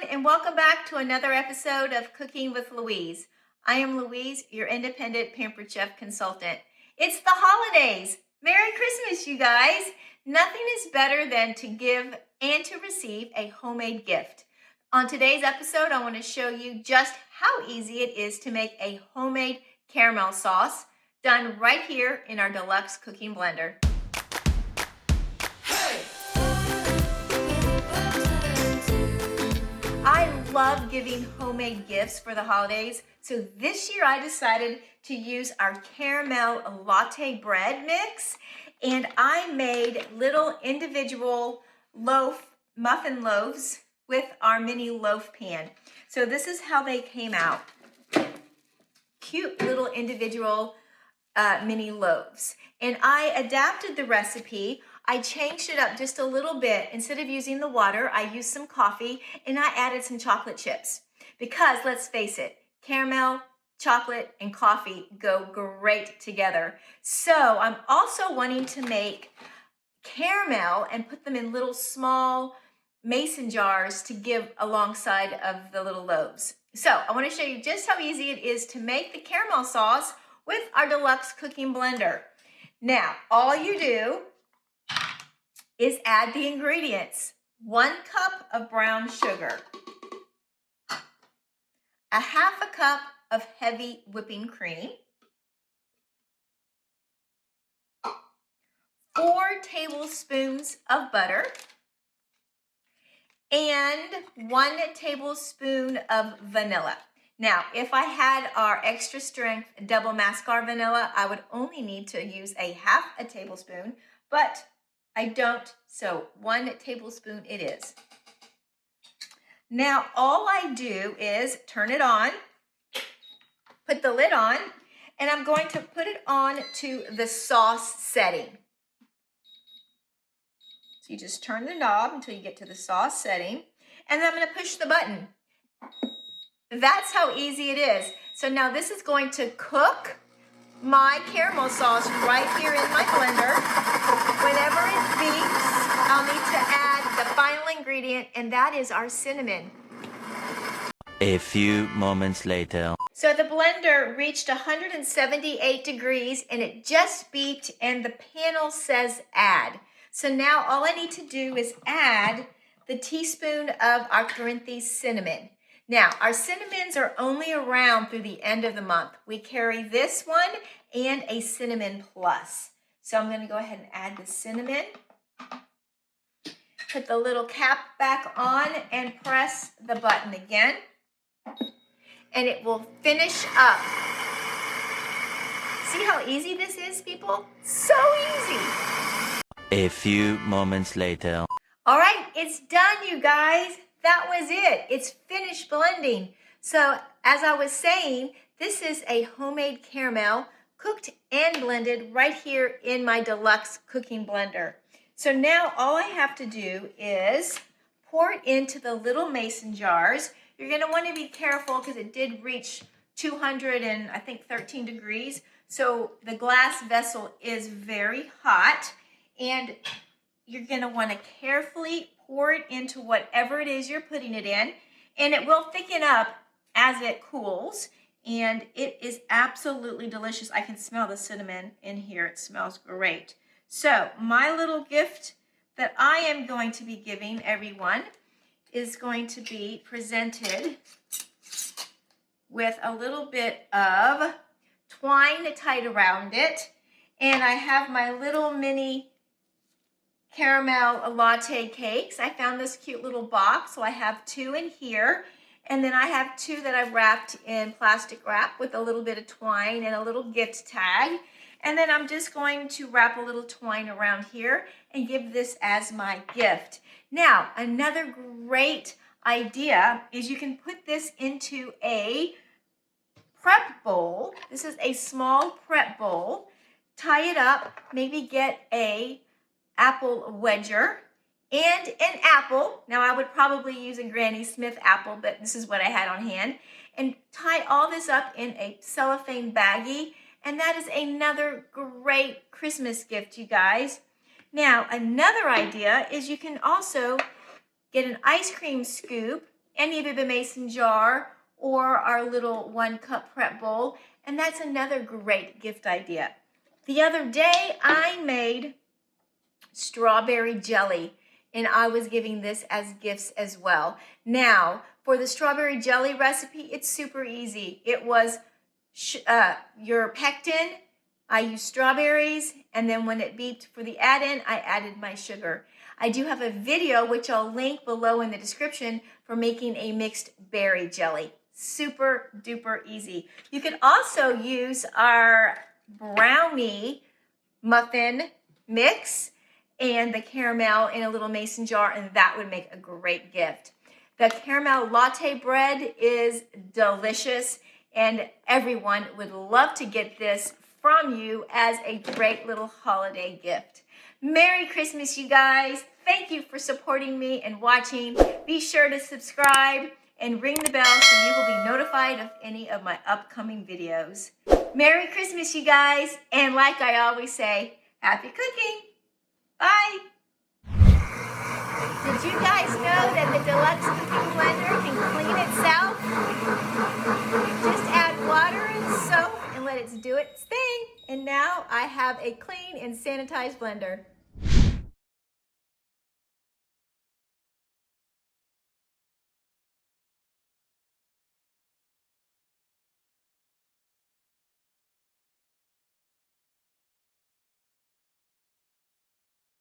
and welcome back to another episode of Cooking with Louise. I am Louise, your Independent Pampered Chef Consultant. It's the holidays. Merry Christmas, you guys. Nothing is better than to give and to receive a homemade gift. On today's episode, I want to show you just how easy it is to make a homemade caramel sauce done right here in our Deluxe Cooking Blender. I love giving homemade gifts for the holidays, so this year I decided to use our caramel latte bread mix, and I made little individual muffin loaves with our mini loaf pan. So this is how they came out. Cute little individual mini loaves. And I adapted the recipe. I changed it up just a little bit. Instead of using the water, I used some coffee and I added some chocolate chips. Because let's face it, caramel, chocolate, and coffee go great together. So I'm also wanting to make caramel and put them in little small mason jars to give alongside of the little loaves. So I want to show you just how easy it is to make the caramel sauce with our Deluxe Cooking Blender. Now, all you do is add the ingredients. 1 cup of brown sugar, a half a cup of heavy whipping cream, 4 tablespoons of butter, and 1 tablespoon of vanilla. Now, if I had our extra strength double mascar vanilla, I would only need to use a half a tablespoon, but I don't, so 1 tablespoon it is. Now, all I do is turn it on, put the lid on, and I'm going to put it on to the sauce setting. So you just turn the knob until you get to the sauce setting, and then I'm going to push the button. That's how easy it is. So now this is going to cook my caramel sauce right here in my blender. Whenever it beeps, I'll need to add the final ingredient, and that is our cinnamon. A few moments later. So the blender reached 178 degrees and it just beeped and the panel says add. So now all I need to do is add the teaspoon of our Corinthians cinnamon. Now, our cinnamons are only around through the end of the month. We carry this one and a cinnamon plus. So I'm going to go ahead and add the cinnamon. Put the little cap back on and press the button again. And it will finish up. See how easy this is, people? So easy. A few moments later. All right, it's done, you guys. That was it. It's finished blending. So as I was saying, this is a homemade caramel cooked and blended right here in my Deluxe Cooking Blender. So now all I have to do is pour it into the little mason jars. You're going to want to be careful because it did reach 213 degrees. So the glass vessel is very hot, and you're going to want to carefully pour it into whatever it is you're putting it in, and it will thicken up as it cools, and it is absolutely delicious. I can smell the cinnamon in here. It smells great. So my little gift that I am going to be giving everyone is going to be presented with a little bit of twine tied around it, and I have my little mini caramel latte cakes. I found this cute little box, so I have 2 in here, and then I have 2 that I've wrapped in plastic wrap with a little bit of twine and a little gift tag, and then I'm just going to wrap a little twine around here and give this as my gift. Now, another great idea is you can put this into a prep bowl. This is a small prep bowl. Tie it up, maybe get a apple wedger and an apple. Now I would probably use a Granny Smith apple, but this is what I had on hand. And tie all this up in a cellophane baggie, and that is another great Christmas gift, you guys. Now another idea is you can also get an ice cream scoop in either the mason jar or our little 1-cup prep bowl. And that's another great gift idea. The other day I made strawberry jelly, and I was giving this as gifts as well. Now, for the strawberry jelly recipe, it's super easy. It was your pectin, I used strawberries, and then when it beeped for the add-in, I added my sugar. I do have a video, which I'll link below in the description, for making a mixed berry jelly. Super duper easy. You can also use our brownie muffin mix and the caramel in a little mason jar, and that would make a great gift. The caramel latte bread is delicious, and everyone would love to get this from you as a great little holiday gift. Merry Christmas, you guys. Thank you for supporting me and watching. Be sure to subscribe and ring the bell so you will be notified of any of my upcoming videos. Merry Christmas, you guys. And like I always say, happy cooking. Bye. Did you guys know that the Deluxe Cooking Blender can clean itself? Just add water and soap and let it do its thing. And now I have a clean and sanitized blender.